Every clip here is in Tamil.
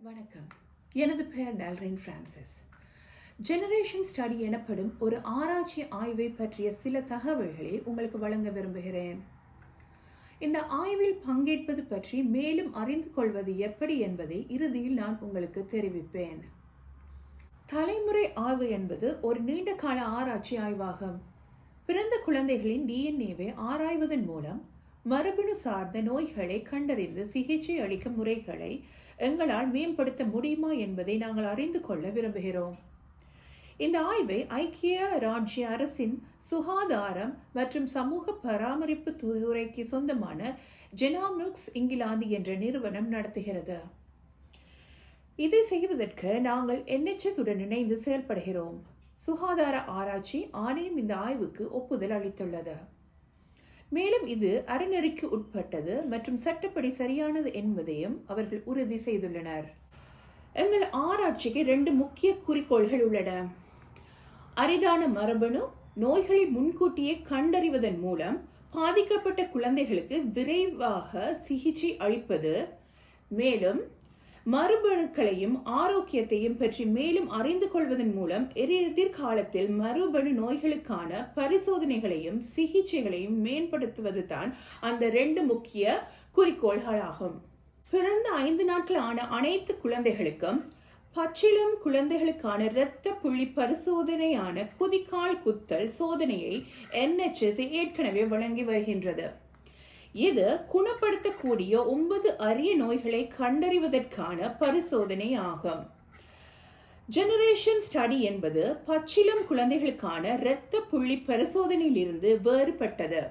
வணக்கம். எனது பெயர் டால்ரின் பிரான்சிஸ். ஜெனரேஷன் ஸ்டடி எனப்படும் ஒரு ஆராய்ச்சி ஆய்வை பற்றிய சில தகவல்களை உங்களுக்கு வழங்க விரும்புகிறேன். இந்த ஆய்வில் பங்கேற்பது பற்றி மேலும் அறிந்து கொள்வது எப்படி என்பதை இறுதியில் நான் உங்களுக்கு தெரிவிப்பேன். தலைமுறை ஆய்வு என்பது ஒரு நீண்ட கால ஆராய்ச்சி ஆய்வாகும். பிறந்த குழந்தைகளின் டிஎன்ஏவை ஆராய்வதன் மூலம் மரபணு சார்ந்த நோய்களை கண்டறிந்து சிகிச்சை அளிக்கும் முறைகளை எங்களால் மேம்படுத்த முடியுமா என்பதை நாங்கள் அறிந்து கொள்ள விரும்புகிறோம். இந்த ஆய்வை ஐக்கிய ராஜ்ய அரசின் சுகாதாரம் மற்றும் சமூக பராமரிப்பு துறைக்கு சொந்தமான ஜெனோமிக்ஸ் இங்கிலாந்து என்ற நிறுவனம் நடத்துகிறது. இதை செய்வதற்கு நாங்கள் NHS உடன் இணைந்து செயல்படுகிறோம். சுகாதார ஆராய்ச்சி ஆணையம் இந்த ஆய்வுக்கு ஒப்புதல் அளித்துள்ளது. மேலும் இது அறநெறிக்கு உட்பட்டது மற்றும் சட்டப்படி சரியானது என்பதையும் அவர்கள் உறுதி செய்துள்ளனர். எங்கள் ஆராய்ச்சிக்கு 2 முக்கிய குறிக்கோள்கள் உள்ளன. அரிதான மரபணு நோய்களை முன்கூட்டியே கண்டறிவதன் மூலம் பாதிக்கப்பட்ட குழந்தைகளுக்கு விரைவாக சிகிச்சை அளிப்பது, மேலும் மரபணுக்களையும் ஆரோக்கியத்தையும் பற்றி மேலும் அறிந்து கொள்வதன் மூலம் எதிர்காலத்தில் மரபணு நோய்களுக்கான பரிசோதனைகளையும் சிகிச்சைகளையும் மேம்படுத்துவது தான் அந்த 2 முக்கிய குறிக்கோள்களாகும். பிறந்த 5 நாட்கள் ஆன அனைத்து குழந்தைகளுக்கும் பச்சிளம் குழந்தைகளுக்கான இரத்த புள்ளி பரிசோதனையான குதிகால் குத்தல் சோதனையை NHS ஏற்கனவே வழங்கி வருகின்றது. இது குணப்படுத்தக்கூடிய 9 அரிய நோய்களை கண்டறிவதற்கான பரிசோதனை ஆகும். ஜெனரேஷன் ஸ்டடி என்பது பச்சிளம் குழந்தைகளுக்கான இரத்த புள்ளி பரிசோதனையிலிருந்து வேறுபட்டது.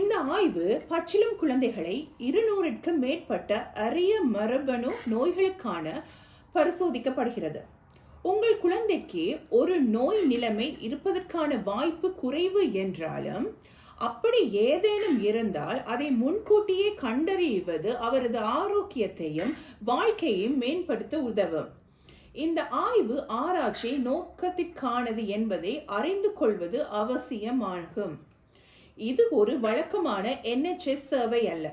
இந்த ஆய்வு பச்சிளம் குழந்தைகளை 200க்கும் மேற்பட்ட அரிய மரபணு நோய்களுக்கான பரிசோதிக்கப்படுகிறது. உங்கள் குழந்தைக்கு ஒரு நோய் நிலைமை இருப்பதற்கான வாய்ப்பு குறைவு என்றாலும் அப்படி ஏதேனும் இருந்தால் அதை முன்கூட்டியே கண்டறிவது அவரது ஆரோக்கியத்தையும் வாழ்க்கையையும் மேம்படுத்த உதவும். இந்த ஆய்வு ஆராய்ச்சி நோக்கத்திற்கானது என்பதை அறிந்து கொள்வது அவசியமாகும். இது ஒரு வழக்கமான NHS சர்வே அல்ல.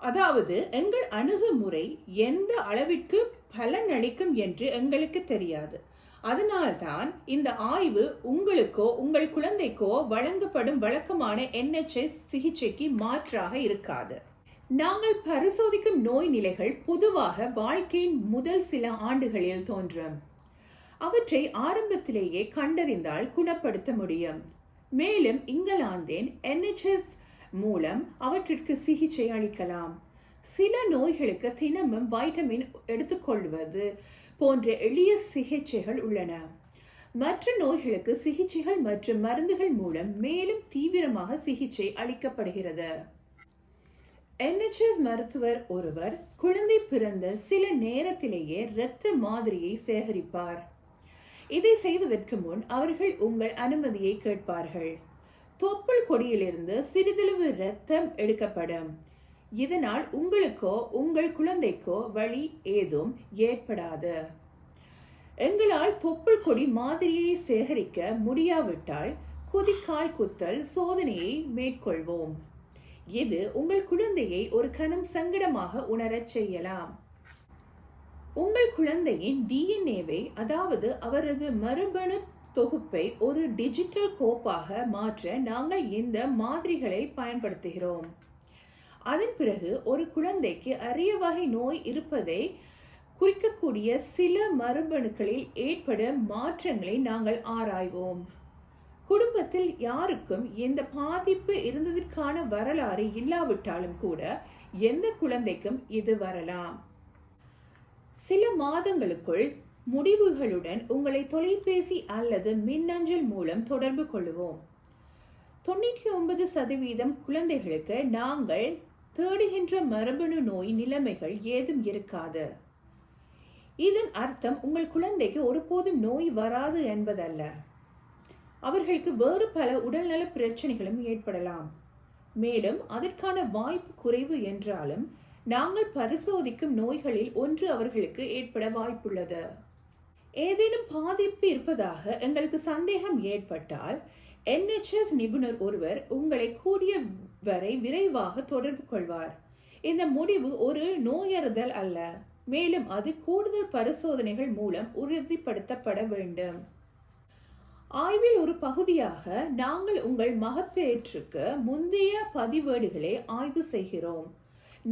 அதாவது எங்கள் அணுகுமுறை எந்த அளவிற்கு பலனளிக்கும் என்று எங்களுக்கு தெரியாது. அதனால்தான் இந்த ஆய்வு உங்களுக்கோ உங்கள் குழந்தைக்கோ வழங்கப்படும் வழக்கமான NHS சிகிச்சைக்கு மாற்றாக இருக்காது. நாங்கள் பரிசோதிக்கும் நோய் நிலைகள் பொதுவாக வாழ்க்கையின் முதல் சில ஆண்டுகளில் தோன்றும். அவற்றை ஆரம்பத்திலேயே கண்டறிந்தால் குணப்படுத்த முடியும். மேலும் இங்கிலாந்தின் NHS மூலம் அவற்றிற்கு சிகிச்சை அளிக்கலாம். சில நோய்களுக்கு தினமும் வைட்டமின் எடுத்துக்கொள்வது போன்ற எளிய சிகிச்சைகள் உள்ளன. மற்ற நோய்களுக்கு சிகிச்சைகள் மற்றும் மருந்துகள் மூலம் மேலும் தீவிரமாக சிகிச்சை அளிக்கப்படுகிறது. NHS மருத்துவர் ஒருவர் குழந்தை பிறந்த சில நேரத்திலேயே இரத்த மாதிரியை சேகரிப்பார். இதை செய்வதற்கு முன் அவர்கள் உங்கள் அனுமதியை கேட்பார்கள். தொப்புள் கொடியிலிருந்து சிறிதளவு இரத்தம் எடுக்கப்படும். இதனால் உங்களுக்கோ உங்கள் குழந்தைக்கோ வலி ஏதும் ஏற்படாது. எங்களால் தொப்புள் கொடி மாதிரியை சேகரிக்க முடியாவிட்டால் குதிகால் குத்தல் சோதனையை மேற்கொள்வோம். இது உங்கள் குழந்தையை ஒரு கணம் சங்கடமாக உணரச் செய்யலாம். உங்கள் குழந்தையின் டிஎன்ஏவை, அதாவது அவரது மரபணு தொகுப்பை ஒரு டிஜிட்டல் கோப்பாக மாற்ற நாங்கள் இந்த மாதிரிகளை பயன்படுத்துகிறோம். அதன் பிறகு ஒரு குழந்தைக்கு அரிய வகை நோய் இருப்பதை குறிக்கக்கூடிய சில மரபணுக்களில் ஏற்படும் மாற்றங்களை நாங்கள் ஆராய்வோம். குடும்பத்தில் யாருக்கும் எந்த பாதிப்பு இருந்ததற்கான வரலாறு இல்லாவிட்டாலும் கூட எந்த குழந்தைக்கும் இது வரலாம். சில மாதங்களுக்குள் முடிவுகளுடன் உங்களை தொலைபேசி அல்லது மின்னஞ்சல் மூலம் தொடர்பு கொள்வோம். 99% குழந்தைகளுக்கு நாங்கள் தேடுகின்ற மரபணு நோய் நிலைமைகள் ஏதும் இருக்காது. இதன் அர்த்தம் உங்கள் குழந்தைக்கு ஒருபோதும் நோய் வராது என்பதல்ல. அவர்களுக்கு வேறு பல உடல்நல பிரச்சனைகளும் ஏற்படலாம். மேலும் அதற்கான வாய்ப்பு குறைவு என்றாலும் நாங்கள் பரிசோதிக்கும் நோய்களில் ஒன்று அவர்களுக்கு ஏற்பட வாய்ப்புள்ளது. ஏதேனும் பாதிப்பு இருப்பதாக எங்களுக்கு சந்தேகம் ஏற்பட்டால் NHS நிபுணர் ஒருவர் உங்களை கூடிய வரை விரைவாக தொடர்பு கொள்வார். இந்த முடிவு ஒரு நோயறிதல் அல்ல, மேலும் அது கூடுதல் பரிசோதனைகள் மூலம் உறுதிப்படுத்தப்பட வேண்டும். ஆய்வில் ஒரு பகுதியாக நாங்கள் உங்கள் மகப்பேற்றுக்கு முந்தைய பதிவேடுகளை ஆய்வு செய்கிறோம்.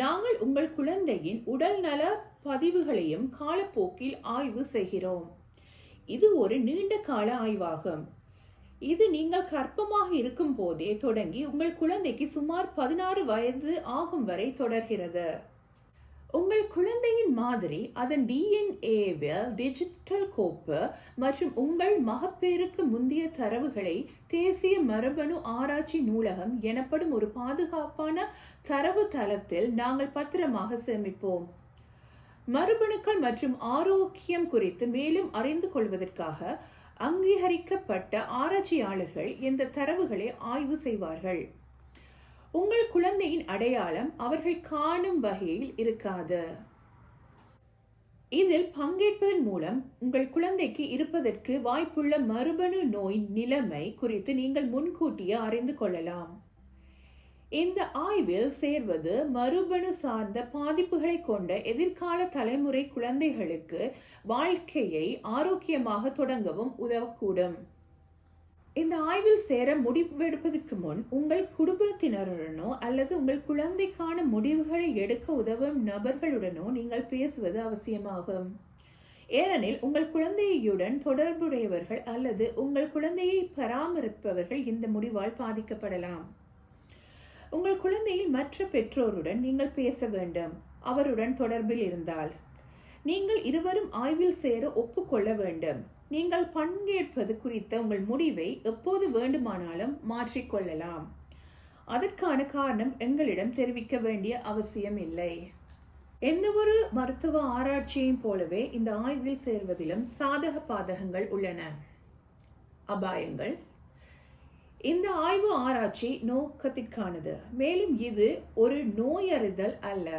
நாங்கள் உங்கள் குழந்தையின் உடல் நல பதிவுகளையும் காலப்போக்கில் ஆய்வு செய்கிறோம். இது ஒரு நீண்ட கால ஆய்வாகும். இது நீங்கள் கர்ப்பமாக இருக்கும் போதே தொடங்கி உங்கள் குழந்தைக்கு சுமார் 16 வயது ஆகும் வரை தொடர்கிறது. உங்கள் குழந்தையின் மாதிரி, அதன் டிஎன்ஏவில் டிஜிட்டல் கோப்பு மற்றும் உங்கள் மகப்பேறுக்கு முந்தைய தரவுகளை தேசிய மரபணு ஆராய்ச்சி நூலகம் எனப்படும் ஒரு பாதுகாப்பான தரவு தளத்தில் நாங்கள் பத்திரமாக சேமிப்போம். மரபணுக்கள் மற்றும் ஆரோக்கியம் குறித்து மேலும் அறிந்து கொள்வதற்காக அங்கீகரிக்கப்பட்ட ஆராய்ச்சியாளர்கள் இந்த தரவுகளை ஆய்வு செய்வார்கள். உங்கள் குழந்தையின் அடையாளம் அவர்கள் காணும் வகையில் இருக்காது. இதில் பங்கேற்பதன் மூலம் உங்கள் குழந்தைக்கு இருப்பதற்கு வாய்ப்புள்ள மரபணு நோய் நிலைமை குறித்து நீங்கள் முன்கூட்டியே அறிந்து கொள்ளலாம். இந்த ஆய்வில் சேர்வது மரபணு சார்ந்த பாதிப்புகளை கொண்ட எதிர்கால தலைமுறை குழந்தைகளுக்கு வாழ்க்கையை ஆரோக்கியமாக தொடங்கவும் உதவக்கூடும். இந்த ஆய்வில் சேர முடிவெடுப்பதற்கு முன் உங்கள் குடும்பத்தினருடனோ அல்லது உங்கள் குழந்தைக்கான முடிவுகளை எடுக்க உதவும் நபர்களுடனோ நீங்கள் பேசுவது அவசியமாகும். ஏனெனில் உங்கள் குழந்தையுடன் தொடர்புடையவர்கள் அல்லது உங்கள் குழந்தையை பராமரிப்பவர்கள் இந்த முடிவால் பாதிக்கப்படலாம். உங்கள் குழந்தையின் மற்ற பெற்றோருடன் நீங்கள் பேச வேண்டும். அவருடன் தொடர்பில் இருந்தால் நீங்கள் இருவரும் ஆய்வில் சேர ஒப்புக்கொள்ள வேண்டும். நீங்கள் பங்கேற்பது குறித்த உங்கள் முடிவை எப்போது வேண்டுமானாலும் மாற்றிக்கொள்ளலாம். அதற்கான காரணம் எங்களிடம் தெரிவிக்க வேண்டிய அவசியம் இல்லை. எந்த ஒரு மருத்துவ ஆராய்ச்சியையும் போலவே இந்த ஆய்வில் சேர்வதிலும் சாதக பாதகங்கள் உள்ளன. அபாயங்கள். இந்த ஆய்வு ஆராய்ச்சி நோக்கத்திற்கானது, மேலும் இது ஒரு நோயறிதல் அல்ல.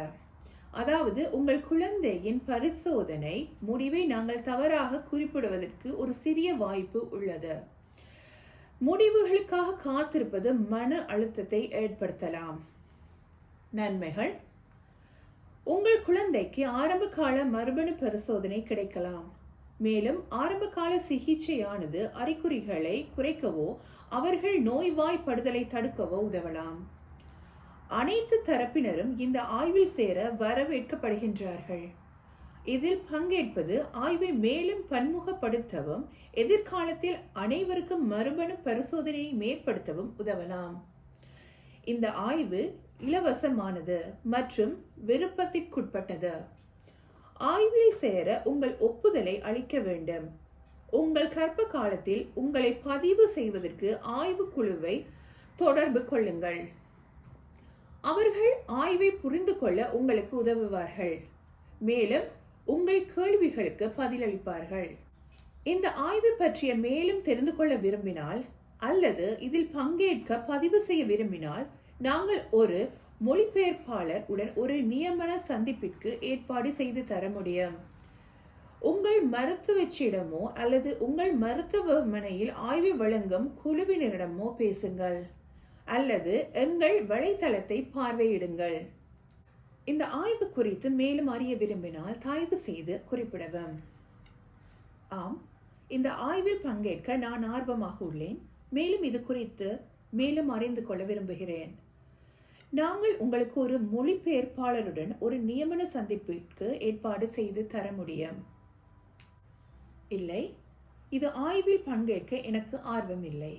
அதாவது உங்கள் குழந்தையின் பரிசோதனை முடிவை நாங்கள் தவறாக குறிப்பிடுவதற்கு ஒரு சிறிய வாய்ப்பு உள்ளது. முடிவுகளுக்காக காத்திருப்பது மன அழுத்தத்தை ஏற்படுத்தலாம். நன்மைகள். உங்கள் குழந்தைக்கு ஆரம்பகால மரபணு பரிசோதனை கிடைக்கலாம். மேலும் ஆரம்பகால சிகிச்சையானது அறிகுறிகளை குறைக்கவோ அவர்கள் நோய்வாய்ப்படுதலை தடுக்கவோ உதவலாம். அனைத்து தரப்பினரும் இந்த ஆய்வில் சேர வரவேற்கப்படுகின்றார்கள். இதில் பங்கேற்பது ஆய்வை மேலும் பன்முகப்படுத்தவும் எதிர்காலத்தில் அனைவருக்கும் மரபணு பரிசோதனையை மேம்படுத்தவும் உதவலாம். இந்த ஆய்வு இலவசமானது மற்றும் விருப்பத்திற்குட்பட்டது. ஆய்வில் சேர உங்கள் ஒப்புதலை அளிக்க வேண்டும். உங்கள் கர்ப்ப காலத்தில் உங்களை பதிவு செய்வதற்கு ஆய்வு குழுவை தொடர்பு கொள்ளுங்கள். அவர்கள் ஆய்வை புரிந்து கொள்ள உங்களுக்கு உதவுவார்கள், மேலும் உங்கள் கேள்விகளுக்கு பதிலளிப்பார்கள். இந்த ஆய்வு பற்றிய மேலும் தெரிந்து கொள்ள விரும்பினால் அல்லது இதில் பங்கேற்க பதிவு செய்ய விரும்பினால் நாங்கள் ஒரு மொழிபெயர்ப்பாளர் உடன் ஒரு நியமன சந்திப்பிற்கு ஏற்பாடு செய்து தர முடியும். உங்கள் மருத்துவச்சியிடமோ அல்லது உங்கள் மருத்துவமனையில் ஆய்வு வழங்கும் குழுவினரிடமோ பேசுங்கள் அல்லது எங்கள் வலைத்தளத்தை பார்வையிடுங்கள். இந்த ஆய்வு குறித்து மேலும் அறிய விரும்பினால் தயவு செய்து குறிப்பிடவும். ஆம், இந்த ஆய்வில் பங்கேற்க நான் ஆர்வமாக உள்ளேன், மேலும் இது குறித்து மேலும் அறிந்து கொள்ள விரும்புகிறேன். நாங்கள் உங்களுக்கு ஒரு மொழிபெயர்ப்பாளருடன் ஒரு நியமன சந்திப்பிற்கு ஏற்பாடு செய்து தர முடியும். இல்லை, இது ஆய்வில் பங்கேற்க எனக்கு ஆர்வம் இல்லை.